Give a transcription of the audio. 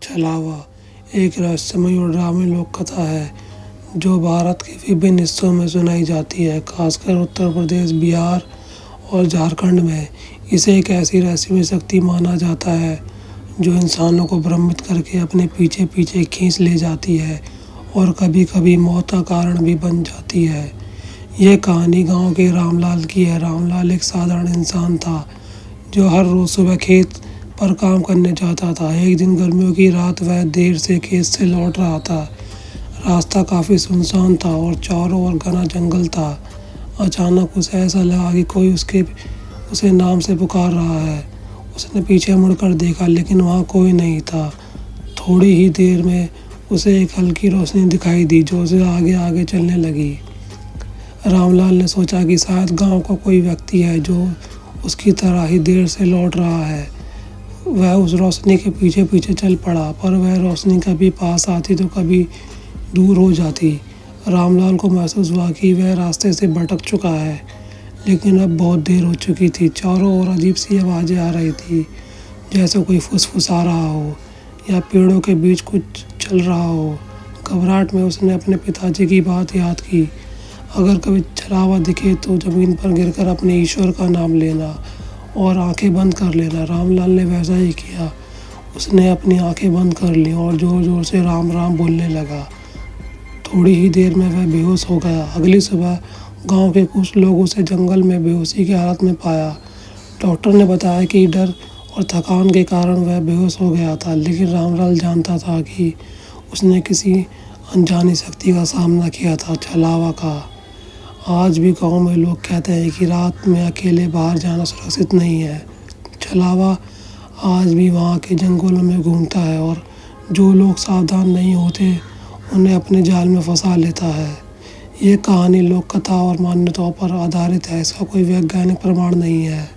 छलावा एक रहस्यमयी और ड्रामी लोक कथा है जो भारत के विभिन्न हिस्सों में सुनाई जाती है, खासकर उत्तर प्रदेश, बिहार और झारखंड में। इसे एक ऐसी रहस्यमयी शक्ति माना जाता है जो इंसानों को भ्रमित करके अपने पीछे पीछे खींच ले जाती है और कभी कभी मौत का कारण भी बन जाती है। यह कहानी गांव के रामलाल की है। रामलाल एक साधारण इंसान था जो हर रोज़ सुबह खेत पर काम करने जाता था। एक दिन गर्मियों की रात वह देर से खेत से लौट रहा था। रास्ता काफ़ी सुनसान था और चारों ओर घना जंगल था। अचानक उसे ऐसा लगा कि कोई उसे नाम से पुकार रहा है। उसने पीछे मुड़कर देखा, लेकिन वहाँ कोई नहीं था। थोड़ी ही देर में उसे एक हल्की रोशनी दिखाई दी जो उसे आगे आगे चलने लगी। रामलाल ने सोचा कि शायद गांव का कोई व्यक्ति है जो उसकी तरह ही देर से लौट रहा है। वह उस रोशनी के पीछे पीछे चल पड़ा, पर वह रोशनी कभी पास आती तो कभी दूर हो जाती। रामलाल को महसूस हुआ कि वह रास्ते से भटक चुका है, लेकिन अब बहुत देर हो चुकी थी। चारों ओर अजीब सी आवाज़ें आ रही थी, जैसे कोई फुसफुसा रहा हो या पेड़ों के बीच कुछ चल रहा हो। घबराहट में उसने अपने पिताजी की बात याद की, अगर कभी छलावा दिखे तो ज़मीन पर गिरकर अपने ईश्वर का नाम लेना और आंखें बंद कर लेना। रामलाल ने वैसा ही किया। उसने अपनी आंखें बंद कर लीं और ज़ोर ज़ोर से राम राम बोलने लगा। थोड़ी ही देर में वह बेहोश हो गया। अगली सुबह गांव के कुछ लोग उसे जंगल में बेहोशी की हालत में पाया। डॉक्टर ने बताया कि डर और थकान के कारण वह बेहोश हो गया था, लेकिन रामलाल जानता था कि उसने किसी अनजानी शक्ति का सामना किया था, छलावा का। आज भी गांव में लोग कहते हैं कि रात में अकेले बाहर जाना सुरक्षित नहीं है। छलावा आज भी वहाँ के जंगलों में घूमता है और जो लोग सावधान नहीं होते उन्हें अपने जाल में फंसा लेता है। ये कहानी लोक कथा और मान्यताओं पर आधारित है। इसका कोई वैज्ञानिक प्रमाण नहीं है।